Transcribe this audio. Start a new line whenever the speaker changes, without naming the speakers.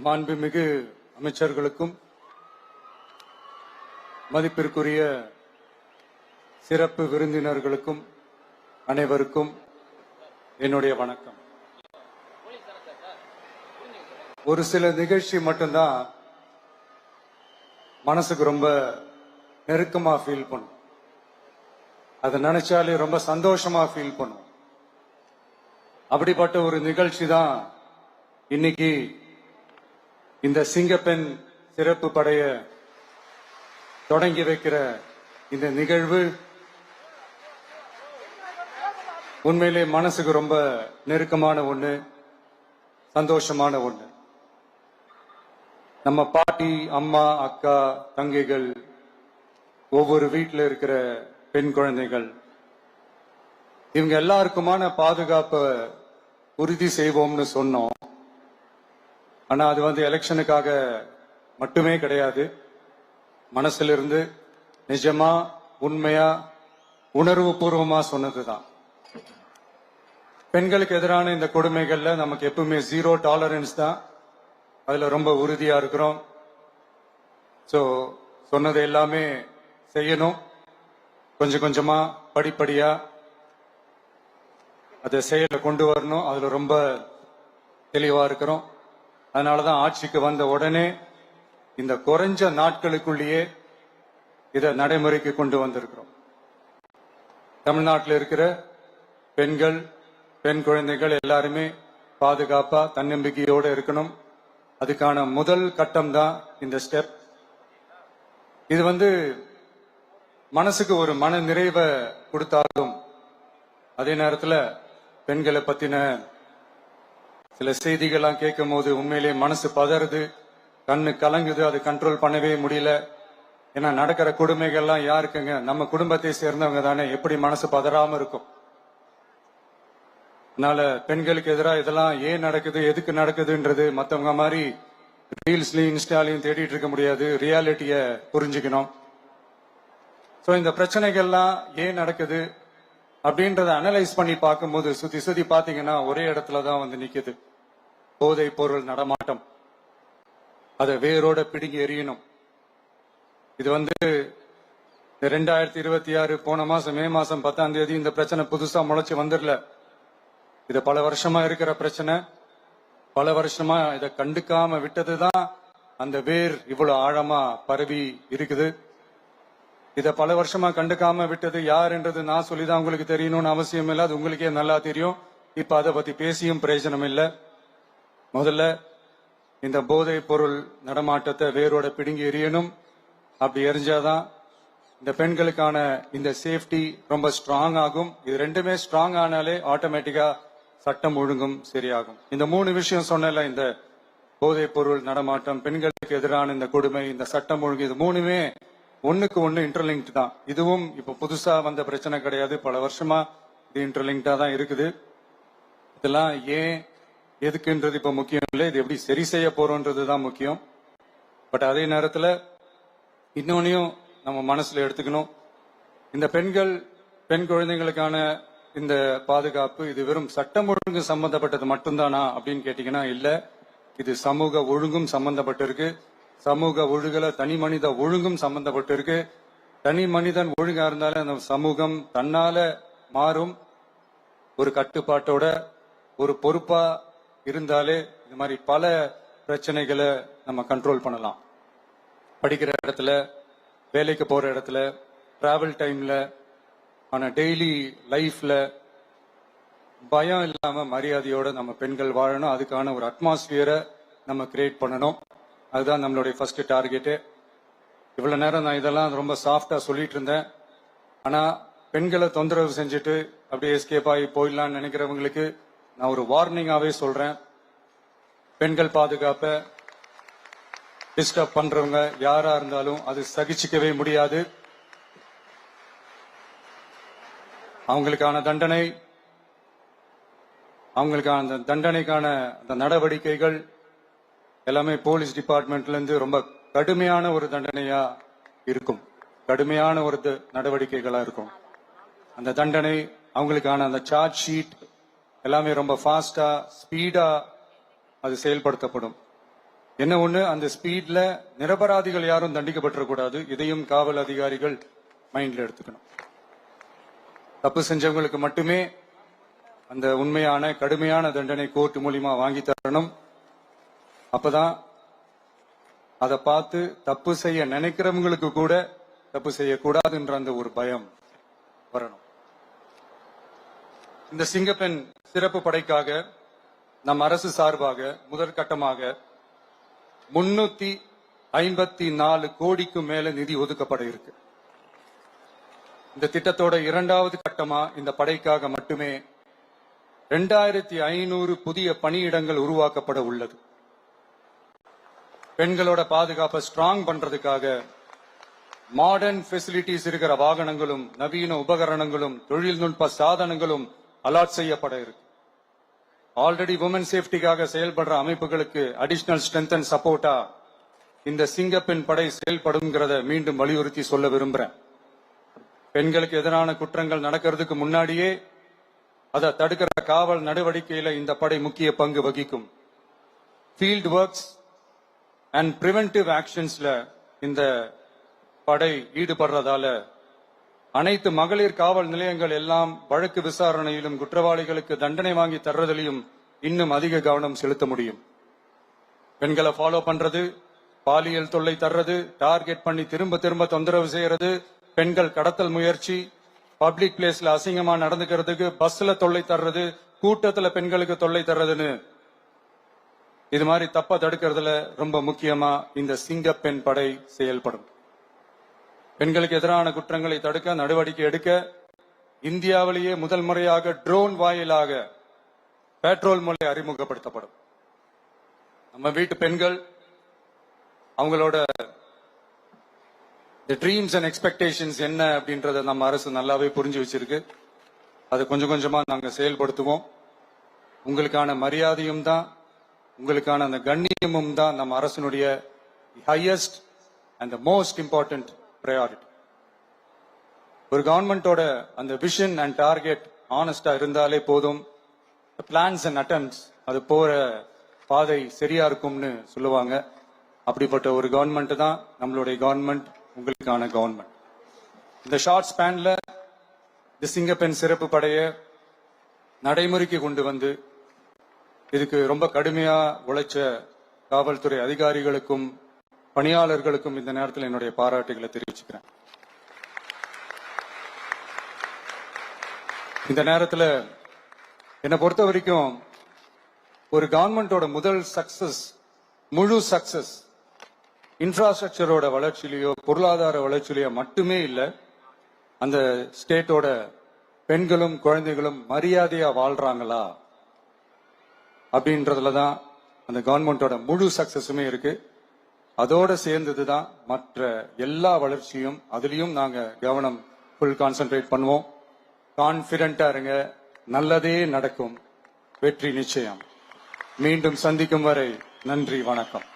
மாண்புமிகு அமைச்சர்களுக்கும் மதிப்பிற்குரிய சிறப்பு விருந்தினர்களுக்கும் அனைவருக்கும் என்னுடைய வணக்கம். ஒரு சில நிகழ்ச்சி மட்டும்தான் மனசுக்கு ரொம்ப நெருக்கமா ஃபீல் பண்ணும். அதை நினைச்சாலே ரொம்ப சந்தோஷமா ஃபீல் பண்ணும். அப்படிப்பட்ட ஒரு நிகழ்ச்சி தான் இன்னைக்கு இந்த சிங்கப்பெண் சிறப்பு படைய தொடங்கி வைக்கிற இந்த நிகழ்வு. உண்மையிலே மனசுக்கு ரொம்ப நெருக்கமான ஒண்ணு, சந்தோஷமான ஒண்ணு. நம்ம பாட்டி, அம்மா, அக்கா, தங்கைகள், ஒவ்வொரு வீட்டில் இருக்கிற பெண் குழந்தைகள், இவங்க எல்லாருக்குமான பாதுகாப்பை உறுதி செய்வோம்னு சொன்னோம். ஆனா அது எலெக்ஷனுக்காக மட்டுமே கிடையாது. மனசுல இருந்து நிஜமா, உண்மையா, உணர்வு பூர்வமா சொன்னதுதான். பெண்களுக்கு எதிரான இந்த கொடுமைகள்ல நமக்கு எப்பவுமே 0 டாலரன்ஸ் தான். அதுல ரொம்ப உறுதியா இருக்கிறோம். சோ சொன்னது எல்லாமே செய்யணும். கொஞ்சம் கொஞ்சமா, படிப்படியா அதை செயல கொண்டு வரணும். அதுல ரொம்ப தெளிவா இருக்கிறோம். அதனாலதான் ஆட்சிக்கு வந்த உடனே இந்த குறைஞ்ச நாட்களுக்குள்ளேயே இதை நடைமுறைக்கு கொண்டு வந்திருக்கிறோம். தமிழ்நாட்டில் இருக்கிற பெண்கள், பெண் குழந்தைகள் எல்லாருமே பாதுகாப்பா, தன்னம்பிக்கையோடு இருக்கணும். அதுக்கான முதல் கட்டம் தான் இந்த ஸ்டெப். இது மனசுக்கு ஒரு மன நிறைவை கொடுத்தாலும், அதே நேரத்தில் பெண்களை பத்தின சில செய்திகள்லாம் கேட்கும் போது உண்மையிலே மனசு பதறுது, கண்ணு கலங்குது. அது கண்ட்ரோல் பண்ணவே முடியல. ஏன்னா நடக்கிற கொடுமைகள்லாம் யாருக்குங்க? நம்ம குடும்பத்தை சேர்ந்தவங்க தானே. எப்படி மனசு பதறாம இருக்கும்? அதனால பெண்களுக்கு எதிராக இதெல்லாம் ஏன் நடக்குது, எதுக்கு நடக்குதுன்றது மற்றவங்க மாதிரி ரீல்ஸ்லயும் இன்ஸ்டாலையும் தேடிட்டு இருக்க முடியாது. ரியாலிட்டிய புரிஞ்சுக்கணும். சோ இந்த பிரச்சனைகள்லாம் ஏன் நடக்குது அப்படின்றத அனலைஸ் பண்ணி பார்க்கும்போது சுத்தி சுத்தி பாத்தீங்கன்னா ஒரே இடத்துலதான் நிக்குது. போதை பொருள் நடமாட்டம். அதை வேரோட பிடுங்கி எறியணும். இது 2026 போன மாசம் மே மாசம் 10ஆம் தேதி இந்த பிரச்சனை புதுசா முளைச்சு வந்துடல. இது பல வருஷமா இருக்கிற பிரச்சனை. பல வருஷமா இதை கண்டுக்காம விட்டதுதான் அந்த வேர் இவ்வளவு ஆழமா பரவி இருக்குது. இத பல வருஷமா கண்டுக்காம விட்டது யாருன்றது நான் சொல்லிதான் உங்களுக்கு தெரியணும்னு அவசியம் இல்லை. அது உங்களுக்கே நல்லா தெரியும். இப்ப அதை பத்தி பேசியும் பிரயோஜனம் இல்லை. முதல்ல இந்த போதை பொருள் நடமாட்டத்தை வேரோட பிடுங்கி எறியணும். அப்படி எரிஞ்சாதான் இந்த பெண்களுக்கான இந்த சேஃப்டி ரொம்ப ஸ்ட்ராங் ஆகும். இது ரெண்டுமே ஸ்ட்ராங் ஆனாலே ஆட்டோமேட்டிக்கா சட்டம் ஒழுங்கும் சரியாகும். இந்த 3 விஷயம் சொன்னல, இந்த போதை பொருள் நடமாட்டம், பெண்களுக்கு எதிரான இந்த கொடுமை, இந்த சட்டம் ஒழுங்கு, இது 3மே ஒண்ணுக்கு ஒண்ணு இன்டர்லிங்க் தான். இதுவும் இப்ப புதுசா வந்த பிரச்சனை கிடையாது. பல வருஷமா இது இன்டர்லிங்க்டா தான் இருக்குது. இதெல்லாம் ஏன், எதுக்குன்றது இப்ப முக்கியம் இல்லை. இது எப்படி சரி செய்ய போறோம்ன்றதுதான் முக்கியம். பட் அதே நேரத்துல இன்னொன்னையும் நம்ம மனசுல எடுத்துக்கணும். இந்த பெண் குழந்தைகளுக்கான இந்த பாதுகாப்பு இது வெறும் சட்டம் ஒழுங்கு சம்பந்தப்பட்டது மட்டும்தானா அப்படின்னு கேட்டீங்கன்னா இல்ல. இது சமூக ஒழுங்கும் சம்பந்தப்பட்டிருக்கு. சமூக ஒழுகல தனி மனித ஒழுங்கும் சம்பந்தப்பட்டிருக்கு. தனி மனிதன் ஒழுங்கா இருந்தாலே அந்த சமூகம் தன்னால மாறும். ஒரு கட்டுப்பாட்டோட, ஒரு பொறுப்பா இருந்தாலே இது மாதிரி பல பிரச்சனைகளை நம்ம கண்ட்ரோல் பண்ணலாம். படிக்கிற இடத்துல, வேலைக்கு போற இடத்துல, டிராவல் டைம்ல, ஆனா டெய்லி லைஃப்ல பயம் இல்லாம மரியாதையோட நம்ம பெண்கள் வாழணும். அதுக்கான ஒரு அட்மாஸ்பியரை நம்ம கிரியேட் பண்ணணும். அதுதான் நம்மளுடைய ஃபர்ஸ்ட் டார்கெட்டு. இவ்வளவு நேரம் நான் இதெல்லாம் ரொம்ப சாஃப்டா சொல்லிட்டு இருந்தேன். ஆனா பெண்களை தொந்தரவு செஞ்சுட்டு அப்படியே எஸ்கேப் ஆகி போயிடலாம்னு நினைக்கிறவங்களுக்கு நான் ஒரு வார்னிங்காவே சொல்றேன். பெண்கள் பாதுகாப்பை டிஸ்டர்ப் பண்றவங்க யாரா இருந்தாலும் அது சகிச்சுக்கவே முடியாது. அவங்களுக்கான தண்டனைக்கான அந்த நடவடிக்கைகள் எல்லாமே போலீஸ் டிபார்ட்மெண்ட்ல இருந்து ரொம்ப கடுமையான ஒரு தண்டனையா இருக்கும். கடுமையான ஒரு நடவடிக்கைகளா இருக்கும். அந்த தண்டனை, அவங்களுக்கான அந்த சார்ஜ் ஷீட் எல்லாமே ரொம்ப ஃபாஸ்டா, ஸ்பீடா அது செயல்படுத்தப்படும். என்ன ஒண்ணு, அந்த ஸ்பீட்ல நிரபராதிகள் யாரும் தண்டிக்கப்பட்டிருக்கூடாது. இதையும் காவல் அதிகாரிகள் மைண்ட்ல எடுத்துக்கணும். தப்பு செஞ்சவங்களுக்கு மட்டுமே அந்த உண்மையான கடுமையான தண்டனை கோர்ட் மூலியமா வாங்கி தரணும். அப்பதான் அதை பார்த்து தப்பு செய்ய நினைக்கிறவங்களுக்கு கூட தப்பு செய்யக்கூடாதுன்ற அந்த ஒரு பயம் வரணும். இந்த சிங்கப்பெண் சிறப்பு படைக்காக நம் அரசு சார்பாக முதற்கட்டமாக 354 கோடிக்கும் மேல நிதி ஒதுக்கப்பட இருக்கு. இந்த திட்டத்தோட இரண்டாவது கட்டமா இந்த படைக்காக மட்டுமே 2500 புதிய பணியிடங்கள் உருவாக்கப்பட உள்ளது. பெண்களோட பாதுகாப்பை ஸ்ட்ராங் பண்றதுக்காக மாடர்ன் ஃபெசிலிட்டிஸ் இருக்கிற வாகனங்களும் நவீன உபகரணங்களும் தொழில்நுட்ப சாதனங்களும் அலாட் செய்யப்பட இருக்கு. ஆல்ரெடி உமன் சேஃப்டிக்காக செயல்படுற அமைப்புகளுக்கு அடிஷனல் ஸ்ட்ரென்த் அண்ட் சப்போர்ட்டா இந்த சிங்கப்பெண் படை செயல்படுங்கிறத மீண்டும் வலியுறுத்தி சொல்ல விரும்புறேன். பெண்களுக்கு எதிரான குற்றங்கள் நடக்கிறதுக்கு முன்னாடியே அதை தடுக்கிற காவல் நடவடிக்கையில இந்த படை முக்கிய பங்கு வகிக்கும். ஃபீல்ட் ஒர்க்ஸ் அண்ட் பிரிவென்டிவ் ஆக்ஷன்ஸ்ல இந்த படை ஈடுபடுறதால அனைத்து மகளிர் காவல் நிலையங்கள் எல்லாம் வழக்கு விசாரணையிலும் குற்றவாளிகளுக்கு தண்டனை வாங்கி தர்றதிலையும் இன்னும் அதிக கவனம் செலுத்த முடியும். பெண்களை ஃபாலோ பண்றது, பாலியல் தொல்லை தர்றது, டார்கெட் பண்ணி திரும்ப திரும்ப தொந்தரவு செய்யறது, பெண்கள் கடத்தல் முயற்சி, பப்ளிக் பிளேஸ்ல அசிங்கமா நடந்துக்கிறதுக்கு பஸ்ல தொல்லை தர்றது, கூட்டத்துல பெண்களுக்கு தொல்லை தர்றதுன்னு இது மாதிரி தப்ப தடுக்கிறதுல ரொம்ப முக்கியமா இந்த சிங்கப்பெண் படை செயல்படும். பெண்களுக்கு எதிரான குற்றங்களை தடுக்க நடவடிக்கை எடுக்க இந்தியாவிலேயே முதல் முறையாக ட்ரோன் வாயிலாக பெட்ரோல் முறை அறிமுகப்படுத்தப்படும். நம்ம வீட்டு பெண்கள் அவங்களோட ட்ரீம்ஸ் அண்ட் எக்ஸ்பெக்டேஷன்ஸ் என்ன அப்படின்றத நம்ம அரசு நல்லாவே புரிஞ்சு வச்சிருக்கு. அது கொஞ்சம் கொஞ்சமா நாங்க செயல்படுத்துவோம். உங்களுக்கான மரியாதையும் தான், உங்களுக்கான அந்த கண்ணியமும் தான் நம்ம அரசினுடைய highest and most important priority. ஒரு கவர்மெண்டோட அந்த விஷன் அண்ட் டார்கெட் ஆனஸ்டா இருந்தாலே போதும். பிளான்ஸ் அண்ட் அட்டெம்ப்ட்ஸ் அது போற பாதை சரியா இருக்கும்னு சொல்லுவாங்க. அப்படிப்பட்ட ஒரு கவர்மெண்ட் தான் நம்மளுடைய கவர்மெண்ட், உங்களுக்கான கவர்மெண்ட். இந்த ஷார்ட் ஸ்பேன்ல இந்த சிங்கப்பெண் சிறப்பு படைய நடைமுறைக்கு கொண்டு வந்து இதுக்கு ரொம்ப கடுமையா உழைச்ச காவல்துறை அதிகாரிகளுக்கும் பணியாளர்களுக்கும் இந்த நேரத்தில் என்னுடைய பாராட்டுகளை தெரிவிச்சுக்கிறேன். இந்த நேரத்தில் என்னை பொறுத்த வரைக்கும் ஒரு கவர்மெண்டோட முதல் சக்சஸ், முழு சக்சஸ் இன்ஃப்ராஸ்ட்ரக்சரோட வளர்ச்சியிலையோ பொருளாதார வளர்ச்சியிலையோ மட்டுமே இல்லை, அந்த ஸ்டேட்டோட பெண்களும் குழந்தைகளும் மரியாதையா வாழ்றாங்களா அப்படின்றதுல தான் அந்த கவர்மெண்டோட முழு சக்சஸுமே இருக்கு. அதோட சேர்ந்ததுதான் மற்ற எல்லா வளர்ச்சியும். அதுலயும் நாங்க கவனம் ஃபுல் கான்சென்ட்ரேட் பண்ணுவோம். கான்பிடென்டா இருங்க, நல்லதே நடக்கும், வெற்றி நிச்சயம். மீண்டும் சந்திக்கும் வரை நன்றி, வணக்கம்.